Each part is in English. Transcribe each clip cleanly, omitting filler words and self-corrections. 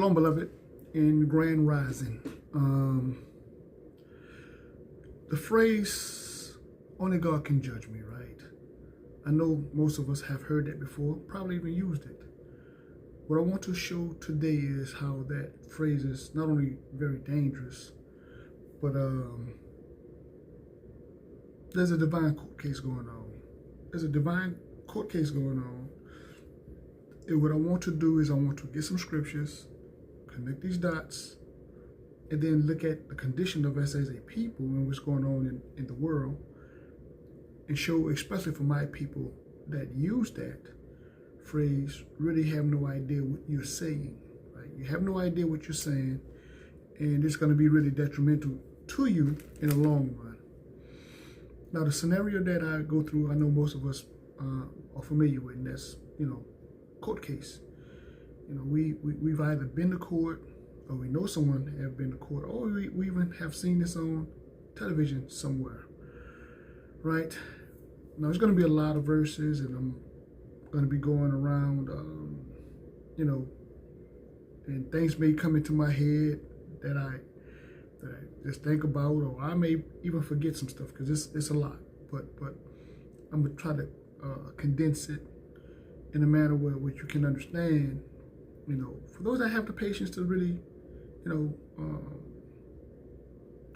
Shalom, beloved, in Grand Rising. The phrase, only God can judge me, right? I know most of us have heard that before, probably even used it. What I want to show today is how that phrase is not only very dangerous, but there's a divine court case going on. There's a divine court case going on. And what I want to do is I want to get some scriptures, connect these dots, and then look at the condition of us as a people and what's going on in the world, and show, especially for my people that use that phrase, really have no idea what you're saying, right? You have no idea what you're saying, and it's going to be really detrimental to you in the long run. Now, the scenario that I go through, I know most of us are familiar with, and that's, court case. We've either been to court, or we know someone have been to court, or we even have seen this on television somewhere, right? Now, there's going to be a lot of verses, and I'm going to be going around, and things may come into my head that I just think about, or I may even forget some stuff because it's a lot. But I'm gonna try to condense it in a manner where you can understand. For those that have the patience to really, to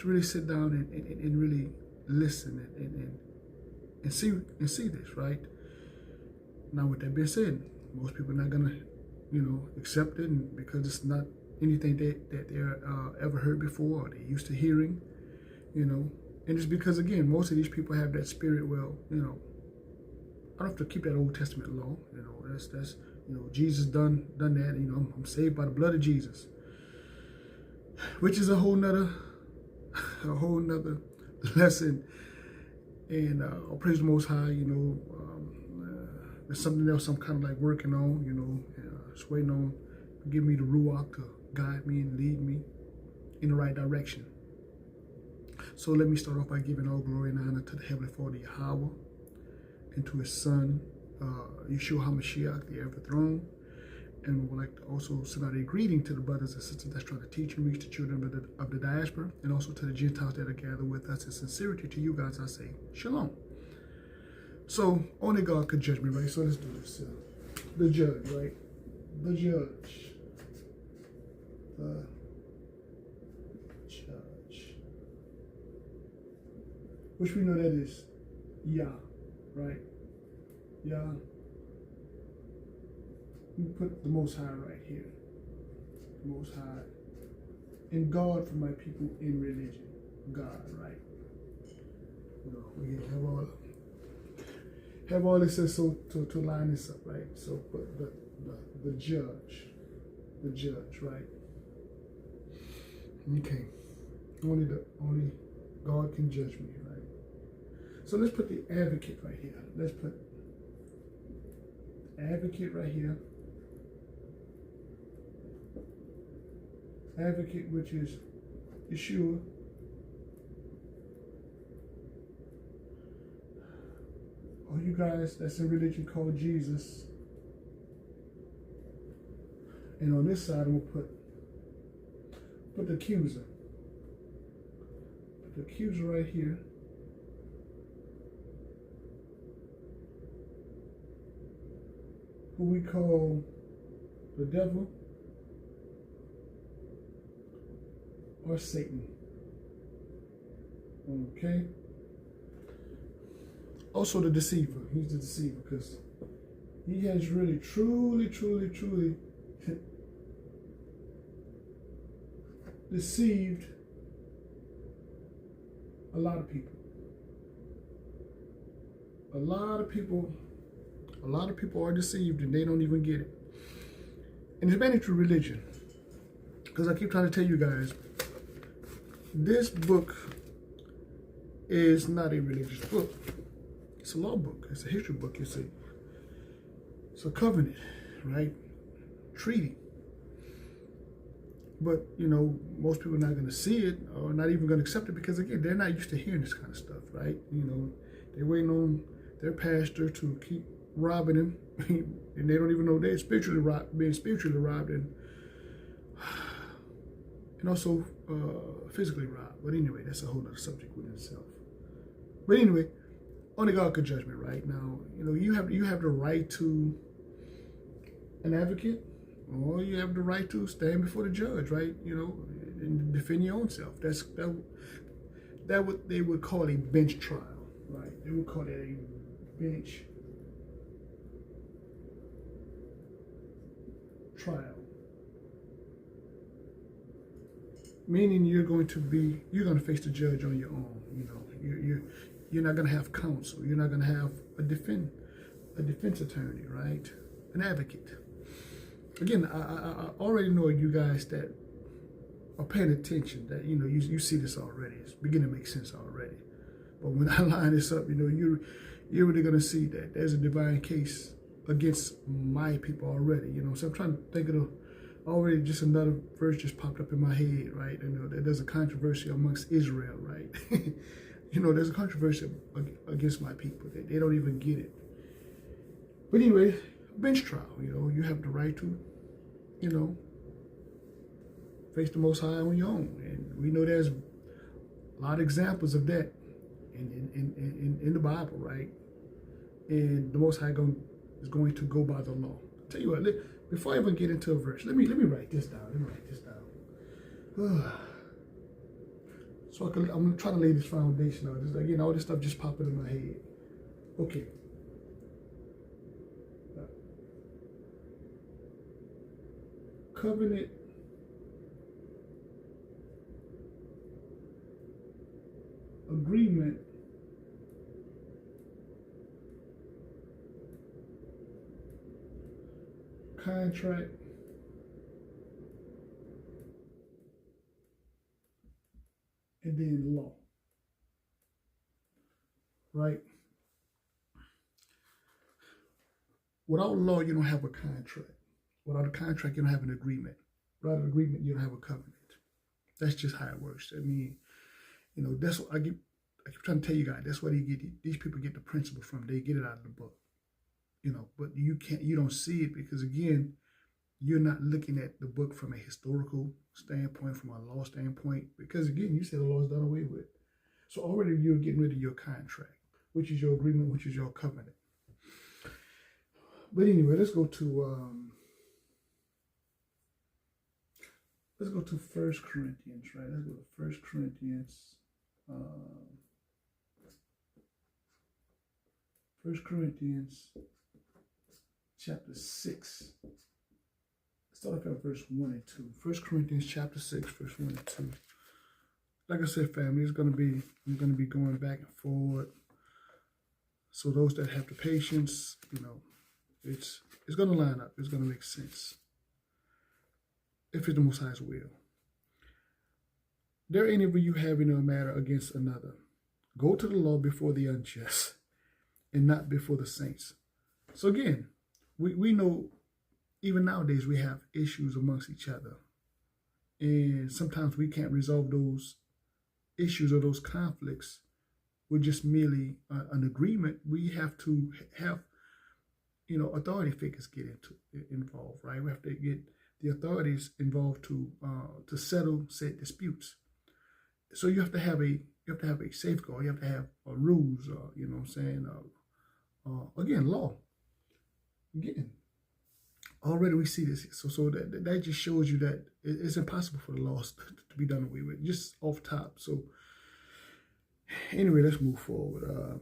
really sit down and really listen and see this, right? Now, with that being said, most people are not gonna, accept it, and because it's not anything that they're ever heard before or they're used to hearing, and it's because, again, most of these people have that spirit. Well, I don't have to keep that Old Testament law. That's Jesus done that. I'm saved by the blood of Jesus, which is a whole nother lesson. And I'll praise the Most High. There's something else I'm kind of like working on. Just waiting on to give me the ruach to guide me and lead me in the right direction. So let me start off by giving all glory and honor to the Heavenly Father, Yahweh, and to His Son, Yeshua HaMashiach, the ever throne. And we would like to also send out a greeting to the brothers and sisters that's trying to teach and reach the children of the diaspora, and also to the Gentiles that are gathered with us. In sincerity to you guys, I say Shalom. So only God could judge me, right? So let's do this. The judge, right? The judge. The judge. Which we know that is Yah, right? Yah. We put the Most High right here. The Most High. And God for my people in religion. God, right? We have all this so to line this up, right? So, but the judge, right? Okay. Only God can judge me, right? So let's put the advocate right here. Let's put the advocate right here. Advocate, which is Yeshua. All you guys that's in religion called Jesus. And on this side, I'm going to put the accuser. Put the accuser right here. Who we call the devil or Satan. Okay? Also the deceiver. He's the deceiver because he has really, truly deceived a lot of people. A lot of people are deceived and they don't even get it. And it's mainly through religion. Because I keep trying to tell you guys, this book is not a religious book. It's a law book. It's a history book. It's a covenant, right? Treaty. But, most people are not going to see it or not even going to accept it because, again, they're not used to hearing this kind of stuff, right? They're waiting on their pastor to keep robbing them, and they don't even know they're being spiritually robbed. And and also physically rob. But anyway, that's a whole other subject within itself. But anyway, only God could judge me. Right now, you have the right to an advocate, or you have the right to stand before the judge, right? And defend your own self. That what they would call a bench trial, right? They would call it a bench trial, meaning you're going to face the judge on your own. You're not going to have counsel. You're not going to have a defense attorney, right? An advocate. Again, I already know you guys that are paying attention, that you see this already. It's beginning to make sense already. But when I line this up, you're really going to see that there's a divine case against my people already. So I'm trying to think of already just another verse just popped up in my head, right? That there's a controversy amongst Israel, right? There's a controversy against my people. They don't even get it. But anyway, bench trial, you have the right to, face the Most High on your own. And we know there's a lot of examples of that in the Bible, right? And the Most High is going to go by the law. I'll tell you what, before I even get into a verse, let me write this down. So I'm trying to lay this foundation out. Again, all this stuff just popping in my head. Okay. Covenant agreement contract and then law, right? Without law, you don't have a contract. Without a contract, you don't have an agreement. Without an agreement, you don't have a covenant. That's just how it works. I mean, that's what I keep trying to tell you guys. That's where these people get the principle from. They get it out of the book. But you don't see it because, again, you're not looking at the book from a historical standpoint, from a law standpoint, because, again, you said the law is done away with. So already you're getting rid of your contract, which is your agreement, which is your covenant. But anyway, let's go to 1 Corinthians, right? Let's go to 1 Corinthians. 1 Corinthians chapter 6. Start off at verse 1 and 2. 1 Corinthians chapter 6, verse 1 and 2. Like I said, family, I'm going to be going back and forward. So those that have the patience, it's going to line up. It's going to make sense. If it's the Most High's will. There any of you having a matter against another, go to the law before the unjust, and not before the saints. So again, we know even nowadays we have issues amongst each other. And sometimes we can't resolve those issues or those conflicts with just merely an agreement. We have to have, authority figures get involved, right? We have to get the authorities involved to settle said disputes. So you have to have a safeguard. You have to have rules. Again, law. Again, already we see this. So that just shows you that it's impossible for the laws to be done away with. Just off top. So anyway, let's move forward.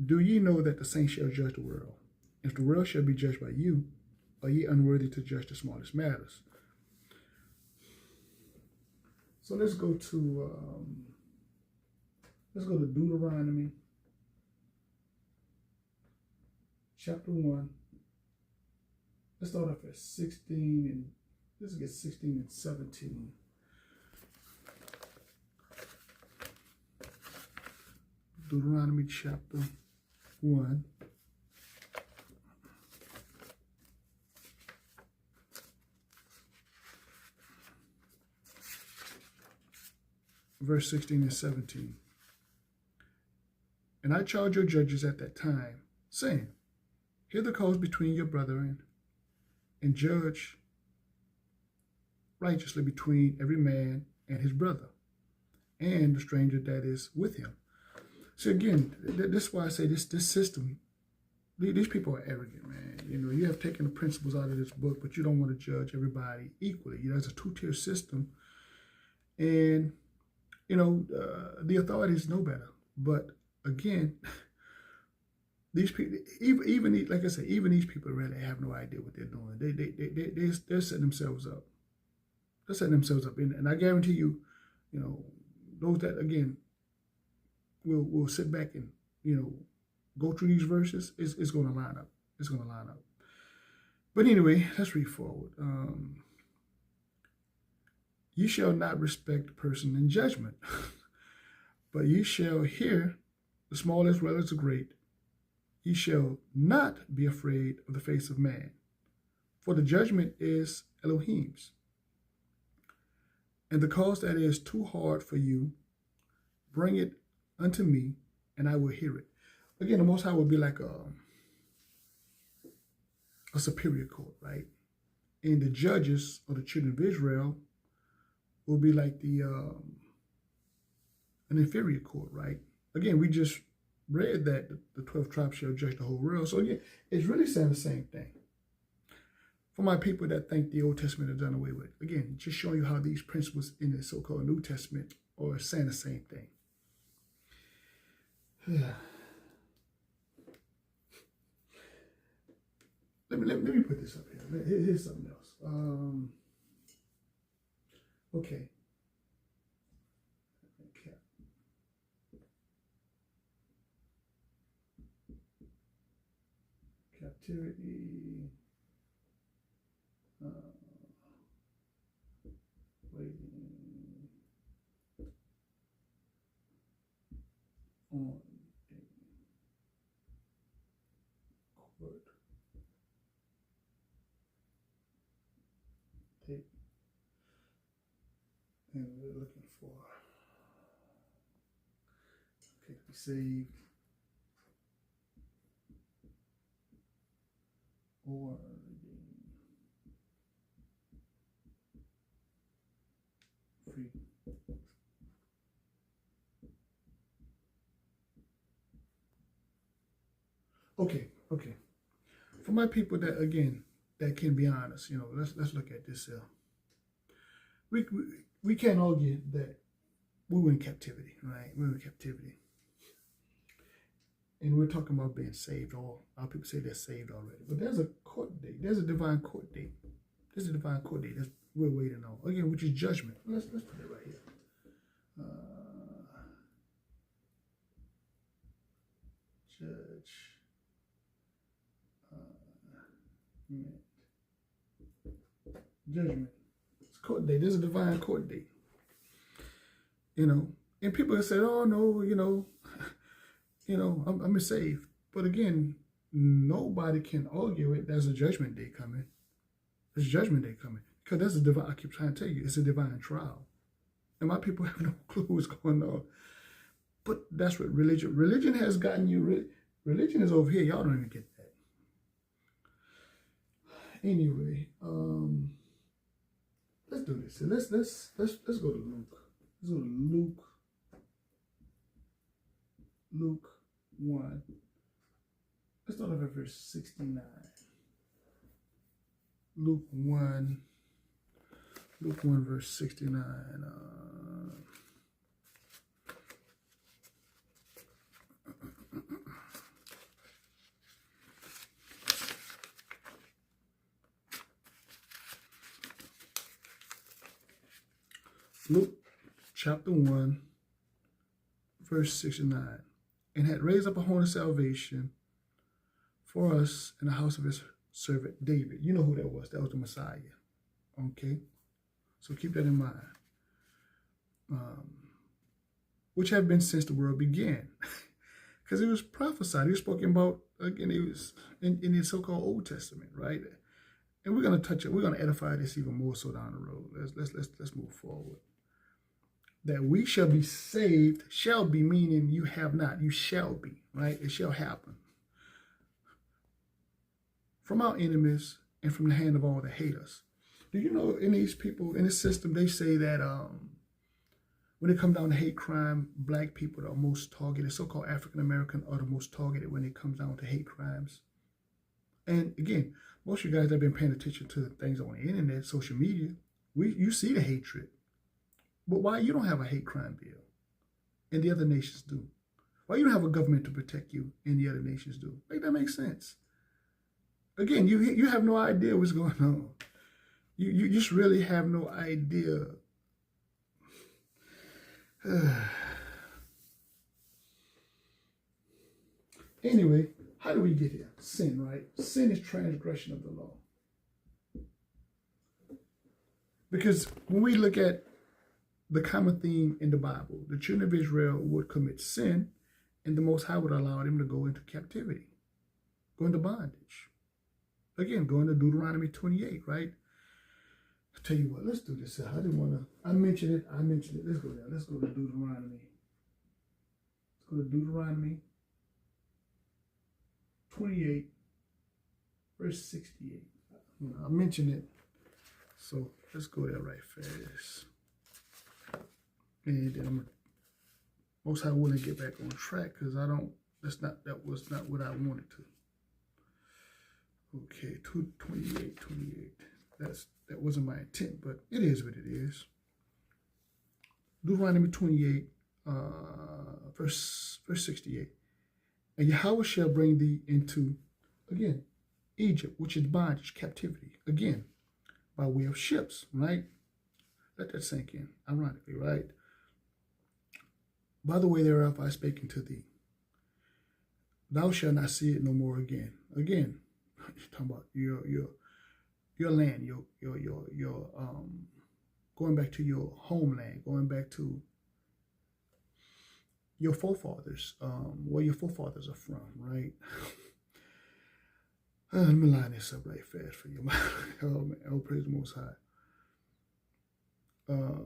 Do ye know that the saints shall judge the world? If the world shall be judged by you, are ye unworthy to judge the smallest matters? So let's go to Deuteronomy chapter 1. Let's start off at 16 and let's get 16 and 17. Deuteronomy chapter 1. Verse 16 and 17. And I charge your judges at that time, saying, hear the cause between your brethren, and judge righteously between every man and his brother and the stranger that is with him. So again, this is why I say this system, these people are arrogant, man. You know, you have taken the principles out of this book, but you don't want to judge everybody equally. You know, it's a two-tier system. And, you know, the authorities know better. But again, these people, even like I said, even these people really have no idea what they're doing. They're setting themselves up. They're setting themselves up. And I guarantee you, you know, those that, again, will sit back and, you know, go through these verses, it's going to line up. It's going to line up. But anyway, let's read forward. You shall not respect a person in judgment, but you shall hear the small as well as the great. Ye shall not be afraid of the face of man, for the judgment is Elohim's. And the cause that is too hard for you, bring it unto me, and I will hear it. Again, the Most High will be like a superior court, right? And the judges of the children of Israel will be like an inferior court, right? Again, we just read that the 12 tribes shall judge the whole world. So again, it's really saying the same thing. For my people that think the Old Testament is done away with, again, just showing you how these principles in the so-called New Testament are saying the same thing. Let me put this up here. Here's something else. Okay. Captivity. Waiting on a court date, and we're looking for to be saved or free. Okay. For my people that, again, that can be honest, you know, let's look at this. We can't argue that we were in captivity, right? We were in captivity. And we're talking about being saved, or our people say they're saved already. But there's a court date. There's a divine court date. There's a divine court date that we're waiting on. Again, which is judgment. Let's put it right here. Judge. Judgment. It's court date. There's a divine court date. You know, and people have said, "Oh no, you know, I'm saved." But again, nobody can argue it. There's a judgment day coming. There's judgment day coming because there's a divine. I keep trying to tell you, it's a divine trial, and my people have no clue what's going on. But that's what religion has gotten you. Religion is over here. Y'all don't even get that. Anyway, let's do this. Let's go to Luke. Let's go to Luke 1. Let's start off at verse 69. Luke 1 verse 69. Luke chapter 1 verse 69. And had raised up a horn of salvation for us in the house of his servant David. You know who that was. That was the Messiah. Okay? So keep that in mind. Which have been since the world began. Because it was prophesied. It was spoken about, again, it was in the so-called Old Testament, right? And we're going to touch it. We're going to edify this even more so down the road. Let's move forward. That we shall be saved, shall be meaning you have not. You shall be, right? It shall happen. From our enemies and from the hand of all that hate us. Do you know, in these people, in this system, they say that when it comes down to hate crime, black people are most targeted. So-called African American are the most targeted when it comes down to hate crimes. And again, most of you guys have been paying attention to the things on the internet, social media. You see the hatred. But why you don't have a hate crime bill and the other nations do? Why you don't have a government to protect you and the other nations do? Make that make sense? Again, you have no idea what's going on. You just really have no idea. Anyway, how do we get here? Sin, right? Sin is transgression of the law. Because when we look at the common theme in the Bible, the children of Israel would commit sin, and the Most High would allow them to go into captivity, go into bondage. Again, going to Deuteronomy 28, right? I'll tell you what, let's do this. I didn't want to, I mentioned it. Let's go there. Let's go to Deuteronomy. Let's go to Deuteronomy 28, verse 68. I mentioned it. So let's go there right fast. And then Most High willing to get back on track because that was not what I wanted to. Okay, 28. That wasn't my intent, but it is what it is. Deuteronomy 28, verse 68. And Yahweh shall bring thee into, again, Egypt, which is bondage, captivity, again, by way of ships, right? Let that sink in, ironically, right? By the way thereof I spake unto thee, thou shalt not see it no more again. Again, you're talking about your land, your going back to your homeland, going back to your forefathers, where your forefathers are from, right? Let me line this up right fast for you. Oh man, oh praise the Most High.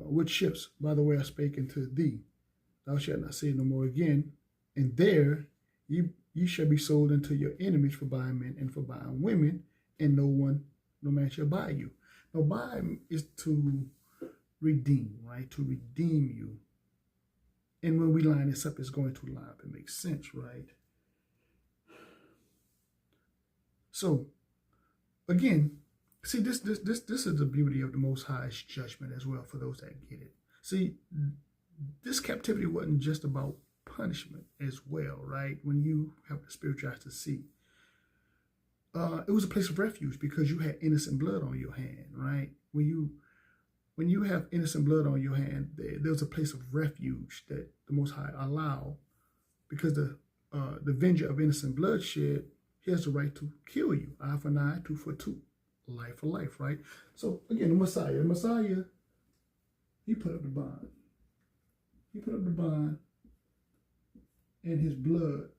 With ships, by the way I spake unto thee, thou shalt not see it no more again, and there ye shall be sold unto your enemies for buying men and for buying women, and no man shall buy you. Now, buy is to redeem, right? To redeem you. And when we line this up, it's going to line up. It makes sense, right? So, again, see, this is the beauty of the Most High's judgment as well for those that get it. See, this captivity wasn't just about punishment as well, right? When you have the spiritual eyes to see. It was a place of refuge because you had innocent blood on your hand, right? When you have innocent blood on your hand, there's a place of refuge that the Most High allow, because the avenger of innocent bloodshed, he has the right to kill you. Eye for an eye, tooth for tooth, life for life, right? So again, the Messiah, he put up the bond. He put up the bond, and his blood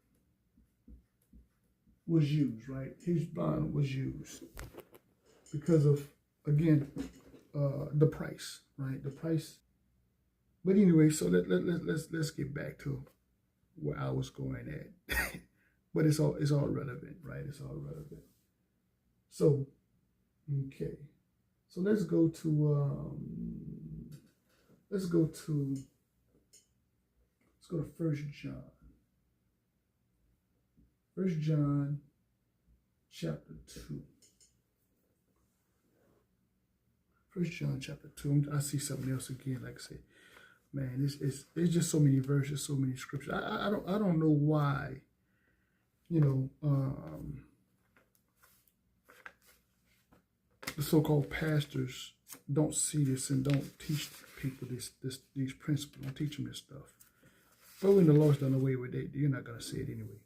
was used, right? His bond was used because of, again, the price, right? The price. But anyway, so let's get back to where I was going at. But it's all relevant, right? It's all relevant. So, okay. So let's go to 1 John. 1 John chapter 2. 1 John chapter 2. I see something else again. Like I said, man, it's just so many verses, so many scriptures. I don't know why, the so-called pastors don't see this and don't teach people these principles. Don't teach them this stuff. But when the Lord's done away with it, you're not gonna see it anyway.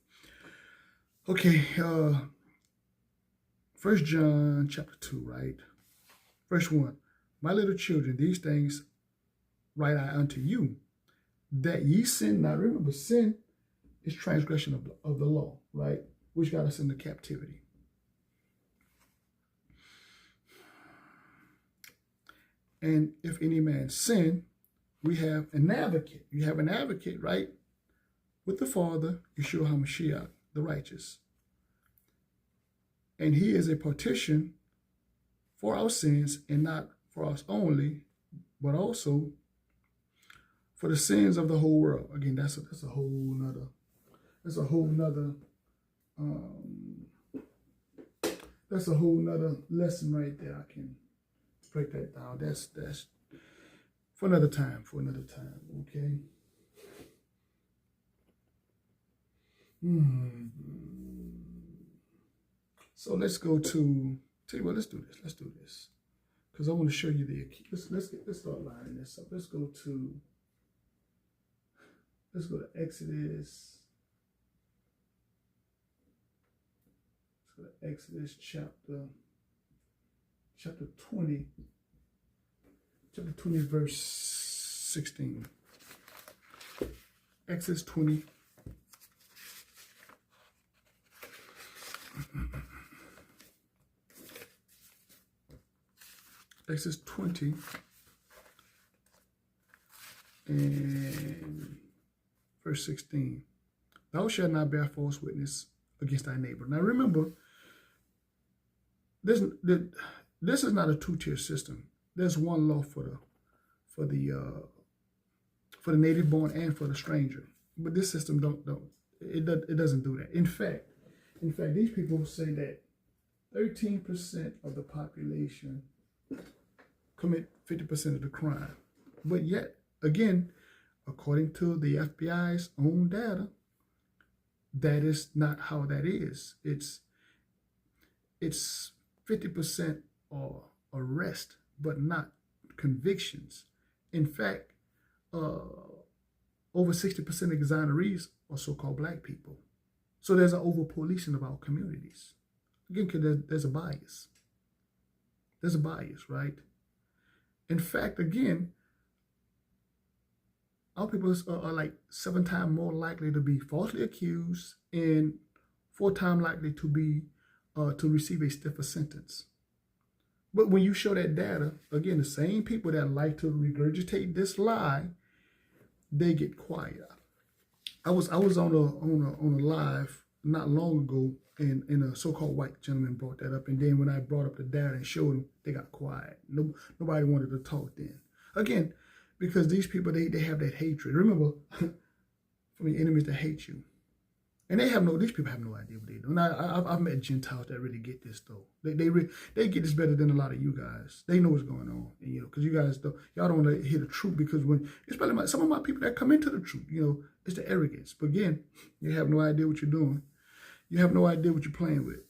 Okay, 1 John chapter 2, right? Verse 1. My little children, these things write I unto you, that ye sin not. Remember, sin is transgression of the law, right? Which got us into captivity. And if any man sin, we have an advocate. You have an advocate, right? With the Father, Yeshua HaMashiach, the righteous. And he is a partition for our sins, and not for us only, but also for the sins of the whole world. Again, that's a whole nother that's a whole nother lesson right there. I can break that down. That's for another time. Okay. So let's go to. Tell you what. Let's do this. Because I want to show you the. Let's start lining this up. Let's go to Exodus. Let's go to Exodus chapter 20. Chapter 20, verse 16. Exodus 20. Exodus 20 and verse 16. Thou shalt not bear false witness against thy neighbor. Now remember, this is not a two-tier system. There's one law for the native born and for the stranger. But this system it doesn't do that. In fact, these people say that 13% of the population commit 50% of the crime. But yet, again, according to the FBI's own data, that is not how that is. It's 50% or arrest, but not convictions. In fact, over 60% of exonerees are so-called black people. So there's an over-policing of our communities. Again, because there's a bias. There's a bias, right? In fact, again, our people are like 7 times more likely to be falsely accused and 4 times likely to be to receive a stiffer sentence. But when you show that data, again, the same people that like to regurgitate this lie, they get quiet. I was on a live not long ago, and a so-called white gentleman brought that up, and then when I brought up the data and showed them, they got quiet. Nobody wanted to talk then. Again, because these people, they have that hatred. Remember, from your enemies that hate you. And these people have no idea what they do. Now, I've met Gentiles that really get this, though. They get this better than a lot of you guys. They know what's going on, and, because you guys, y'all don't want to hear the truth, because especially some of my people that come into the truth, it's the arrogance. But again, you have no idea what you're doing. You have no idea what you're playing with.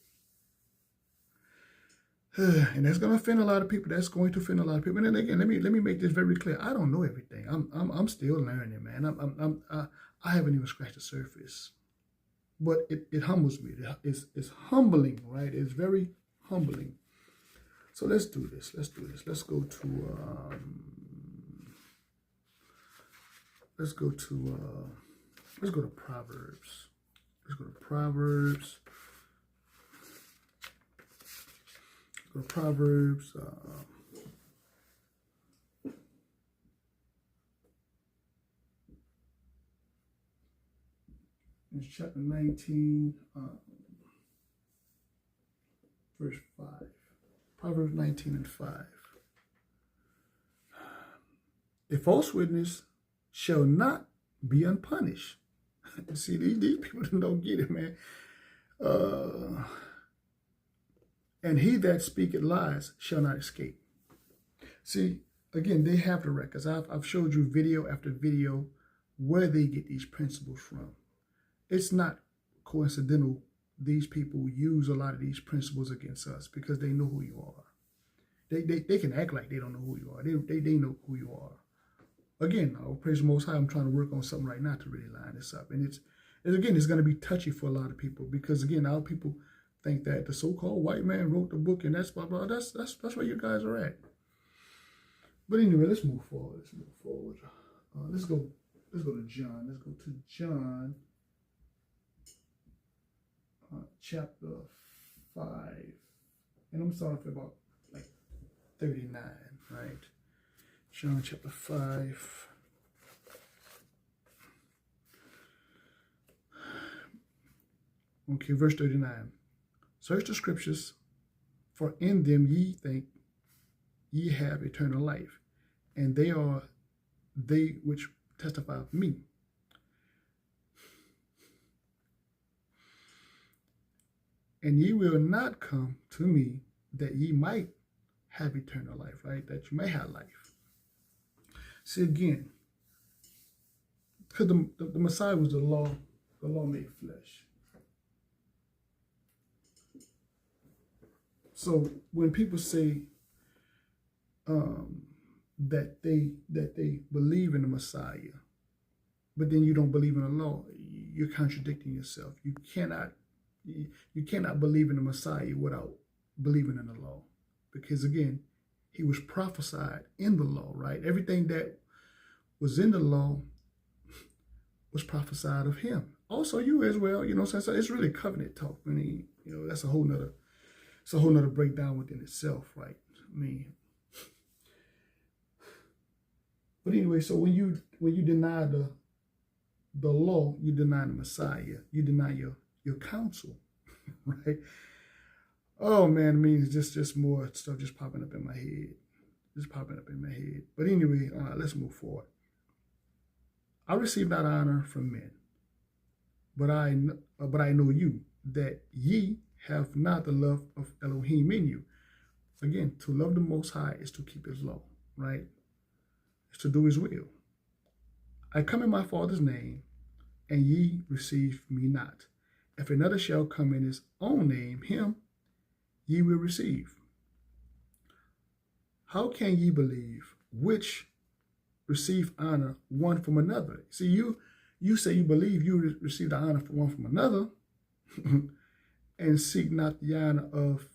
And that's going to offend a lot of people. And then again, let me make this very clear. I don't know everything. I'm still learning, man. I haven't even scratched the surface. But it humbles me. It's humbling, right? It's very humbling. So let's do this. Let's go to Proverbs. Let's go to Proverbs. It's chapter 19, verse 5. Proverbs 19 and 5. A false witness shall not be unpunished. See, these people don't get it, man. And he that speaketh lies shall not escape. See, again, they have the records. I've showed you video after video where they get these principles from. It's not coincidental. These people use a lot of these principles against us because they know who you are. They can act like they don't know who you are. They know who you are. Again, I'll praise the Most High. I'm trying to work on something right now to really line this up. And it's going to be touchy for a lot of people because, again, our people think that the so-called white man wrote the book and that's blah, blah. That's where you guys are at. But anyway, let's move forward. Let's go to John. Let's go to John chapter 5. And I'm starting for about like 39, right? John chapter 5. Okay, verse 39. Search the scriptures, for in them ye think ye have eternal life, and they are they which testify of me. And ye will not come to me that ye might have eternal life, right? That you may have life. See, again, because the Messiah was the law made flesh. So when people say that they believe in the Messiah, but then you don't believe in the law, you're contradicting yourself. You cannot believe in the Messiah without believing in the law, because again, he was prophesied in the law, right? Everything that was in the law was prophesied of him. Also, you as well, so it's really covenant talk. I mean, that's a whole nother breakdown within itself, right? I mean, but anyway, so when you deny the law, you deny the Messiah, you deny your counsel, right? Oh man, I mean, it's just more stuff just popping up in my head. But anyway, let's move forward. I receive not honor from men, but I know you, that ye have not the love of Elohim in you. Again, to love the Most High is to keep his law, right? It's to do his will. I come in my Father's name, and ye receive me not. If another shall come in his own name, him ye will receive. How can ye believe which receive honor one from another? See, you say you believe you receive the honor from one from another, and seek not the honor of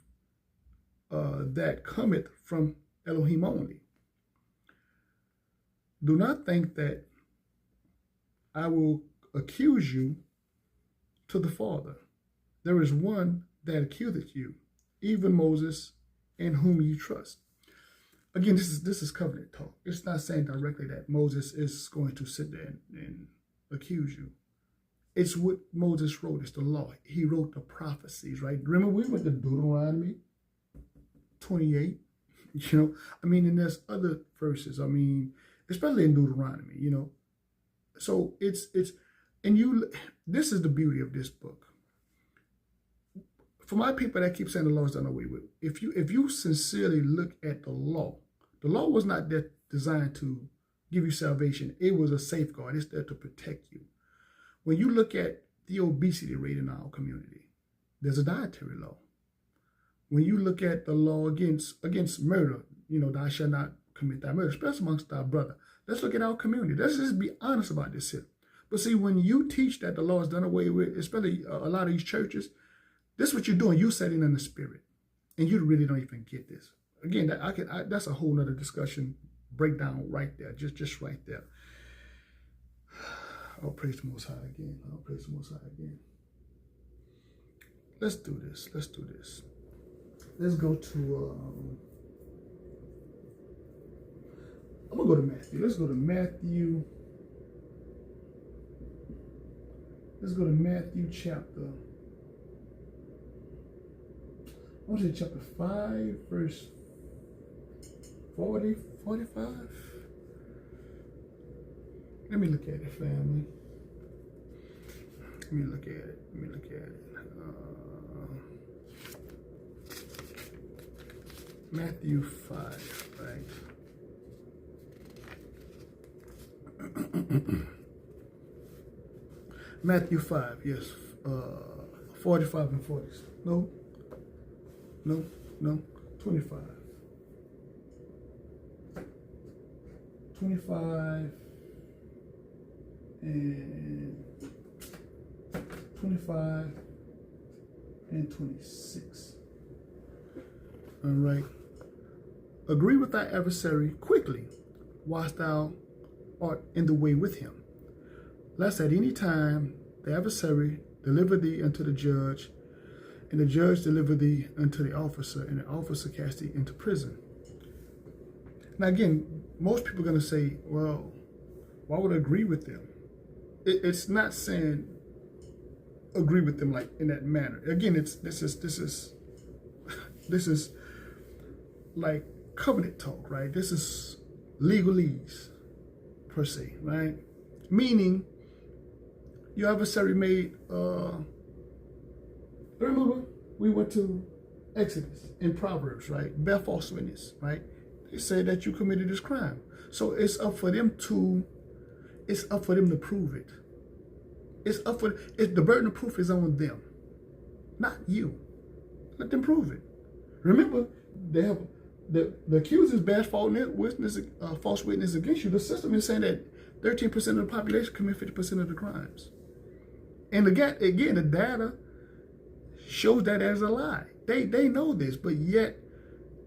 that cometh from Elohim only. Do not think that I will accuse you to the Father. There is one that accuseth you, even Moses, in whom ye trust. Again, this is covenant talk. It's not saying directly that Moses is going to sit there and accuse you. It's what Moses wrote. It's the law. He wrote the prophecies, right? Remember, we went to Deuteronomy 28. I mean, and there's other verses. I mean, especially in Deuteronomy. So this is the beauty of this book. For my people that keep saying the law is done away with, if you sincerely look at the law was not there designed to give you salvation. It was a safeguard. It's there to protect you. When you look at the obesity rate in our community, there's a dietary law. When you look at the law against murder, thou shalt not commit thy murder, especially amongst thy brother. Let's look at our community. Let's just be honest about this here. But see, when you teach that the law is done away with, especially a lot of these churches, this is what you're doing. You're setting in the spirit, and you really don't even get this. Again, that's a whole nother discussion breakdown right there, just right there. I'll praise the Most High again. Let's do this. Let's go to. I'm gonna go to Matthew. Let's go to Matthew. Let's go to Matthew chapter. I want to say chapter 5, verse 40, 45. Let me look at it, family. Let me look at it. Matthew 5, right? Matthew 5, yes. 45 and 40. No. 25. 25 and 25 and 26. All right. Agree with thy adversary quickly, whilst thou art in the way with him, lest at any time the adversary deliver thee unto the judge, and the judge deliver thee unto the officer, and the officer cast thee into prison. Now again, most people are going to say, well, why would I agree with them? It's not saying agree with them like in that manner. Again, this is like covenant talk, right? This is legalese, per se, right? Meaning, your adversary made, remember, we went to Exodus and Proverbs, right? Bear false witness, right? They say that you committed this crime. So it's up for them to prove it. The burden of proof is on them, not you. Let them prove it. Remember, they have the accusers bear false witness against you. The system is saying that 13% of the population commit 50% of the crimes. And again, the data shows that as a lie. They know this, but yet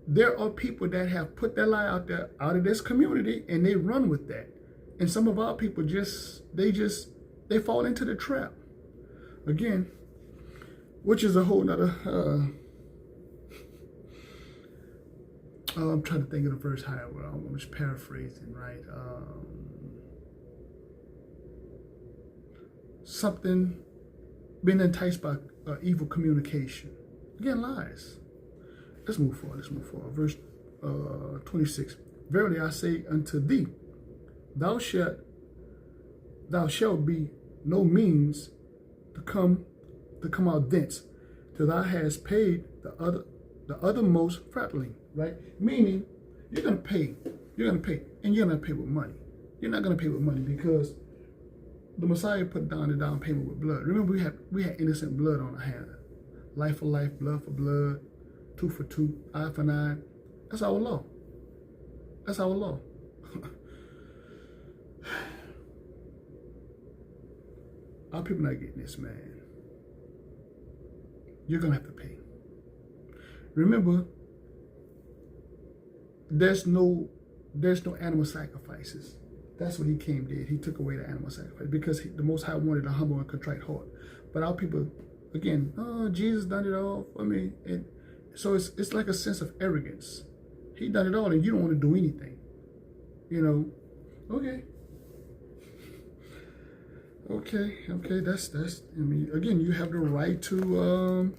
there are people that have put that lie out there, out of this community, and they run with that. And some of our people they fall into the trap. Again, which is a whole nother, I'm trying to think of the verse higher. Well, I'm just paraphrasing, right? Something being enticed by evil communication. Again, lies. Let's move forward. Verse 26. Verily I say unto thee, thou shalt be no means to come out thence, till thou hast paid the othermost fatling. Right? Meaning, you're gonna pay, and you're gonna pay with money. You're not gonna pay with money because the Messiah put down the down payment with blood. Remember, we had innocent blood on our hand. Life for life, blood for blood, tooth for tooth, eye for an eye. That's our law. That's our law. Our people not getting this, man. You're gonna have to pay. Remember, there's no animal sacrifices. That's what he came did. He took away the animal sacrifice because the Most High wanted a humble and contrite heart. But our people, again, oh, Jesus done it all for me. And so it's like a sense of arrogance. He done it all and you don't want to do anything. You know, okay. That's I mean, again, you have the right to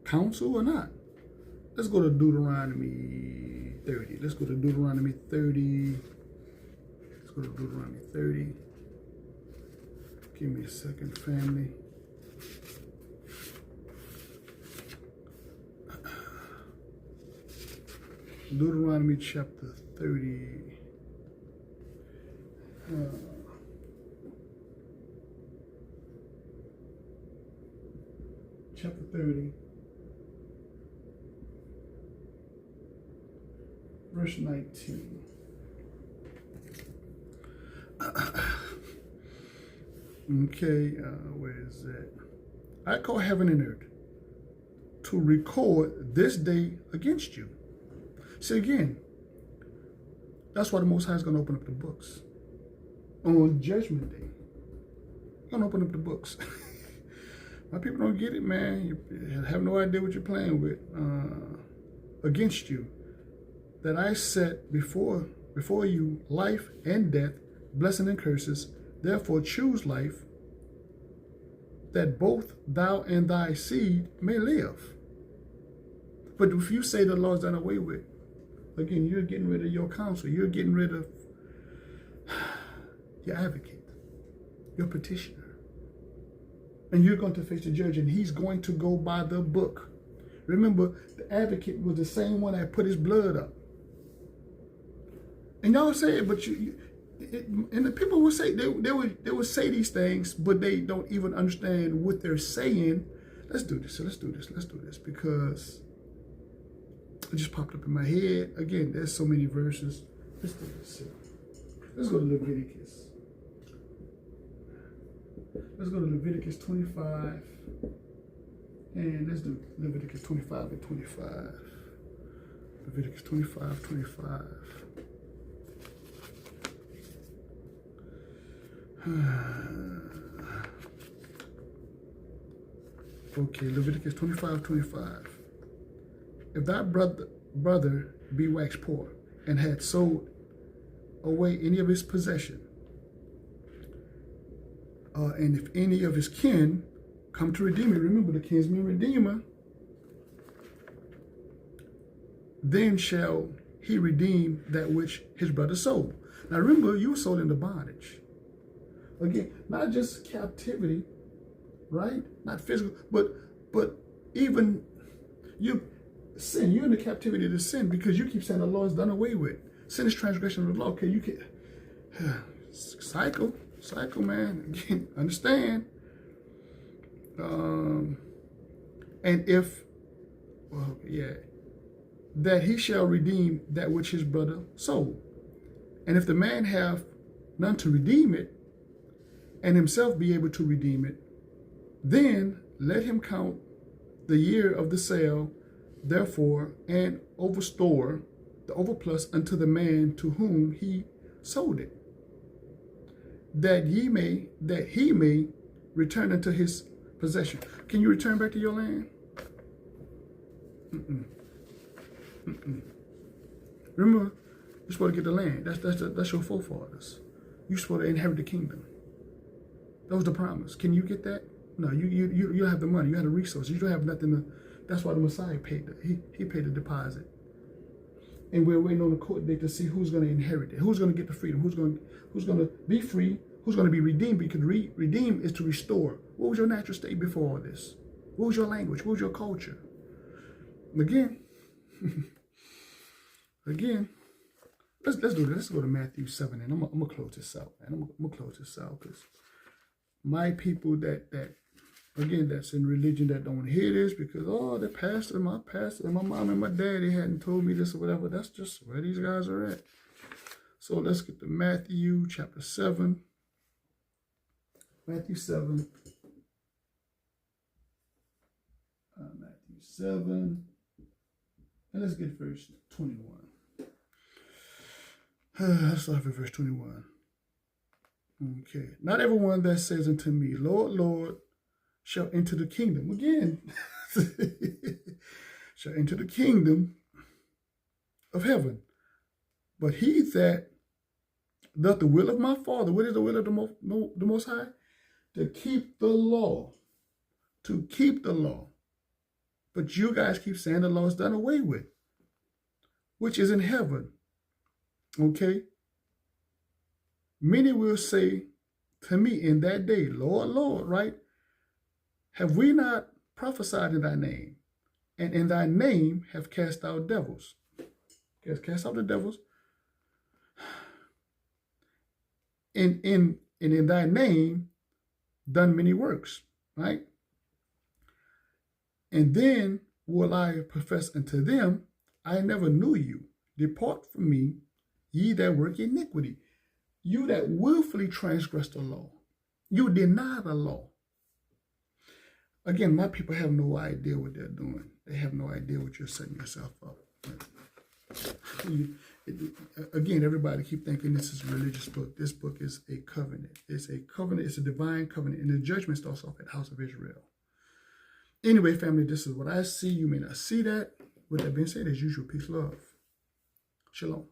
counsel or not. Let's go to Deuteronomy 30. Let's go to Deuteronomy 30. Give me a second, family. Deuteronomy chapter 30. Chapter 30. Verse 19. Okay, where is that? I call heaven and earth to record this day against you. See, again, that's why the Most High is going to open up the books. On Judgment Day, he's going to open up the books. My people don't get it, man. You have no idea what you're playing with. Against you. That I set before you life and death, blessing and curses. Therefore choose life, that both thou and thy seed may live. But if you say the law's done away with, again, you're getting rid of your counsel. You're getting rid of your advocate, your petitioner. And you're going to face the judge, and he's going to go by the book. Remember, the advocate was the same one that put his blood up. And y'all say it, but and the people would say, they would say these things, but they don't even understand what they're saying. Let's do this, because it just popped up in my head. Again, there's so many verses. Let's do this. Let's go to Leviticus. Let's go to Leviticus 25. And let's do Leviticus 25 and 25. Leviticus 25, 25. Okay, Leviticus 25, 25. If thy brother be waxed poor and had sold away any of his possession, and if any of his kin come to redeem it, remember the kinsman redeemer then shall he redeem that which his brother sold. Now remember, you were sold into bondage. Again, not just captivity, right? Not physical, but even you sin. You're in the captivity to sin because you keep saying the law is done away with. Sin is transgression of the law. Okay, you can cycle, man. Again, understand. And if, well, yeah, that he shall redeem that which his brother sold. And if the man have none to redeem it, and himself be able to redeem it, then let him count the year of the sale, therefore, and overstore the overplus unto the man to whom he sold it, that he may return unto his possession. Can you return back to your land? Remember, you're supposed to get the land. That's your forefathers. You're supposed to inherit the kingdom. That was the promise. Can you get that? No, you don't have the money. You have the resources. You don't have nothing to. That's why the Messiah paid. He paid the deposit. And we're waiting on the court date to see who's going to inherit it. Who's going to get the freedom? Who's going to be free? Who's going to be redeemed? Because redeem is to restore. What was your natural state before all this? What was your language? What was your culture? Again, let's do this. Let's go to Matthew 7, and I'm gonna close this out. And I'm gonna close this out because my people that again that's in religion that don't hear this because the pastor, my mom and my daddy hadn't told me this or whatever. That's just where these guys are at. So let's get to Matthew chapter 7. Matthew 7. Matthew 7. And let's get verse 21. Let's start with verse 21. Okay. Not everyone that says unto me, Lord, Lord, shall enter the kingdom. Again, shall enter the kingdom of heaven. But he that doth the will of my Father. What is the will of the Most High? To keep the law. To keep the law. But you guys keep saying the law is done away with, which is in heaven. Okay? Many will say to me in that day, Lord, Lord, right? Have we not prophesied in thy name? And in thy name have cast out devils. Cast out the devils. And in thy name done many works, right? And then will I profess unto them, I never knew you. Depart from me, ye that work iniquity. You that willfully transgress the law. You deny the law. Again, my people have no idea what they're doing. They have no idea what you're setting yourself up. Again, everybody keep thinking this is a religious book. This book is a covenant. It's a covenant. It's a divine covenant. And the judgment starts off at the house of Israel. Anyway, family, this is what I see. You may not see that. With that being said, as usual, peace, love. Shalom.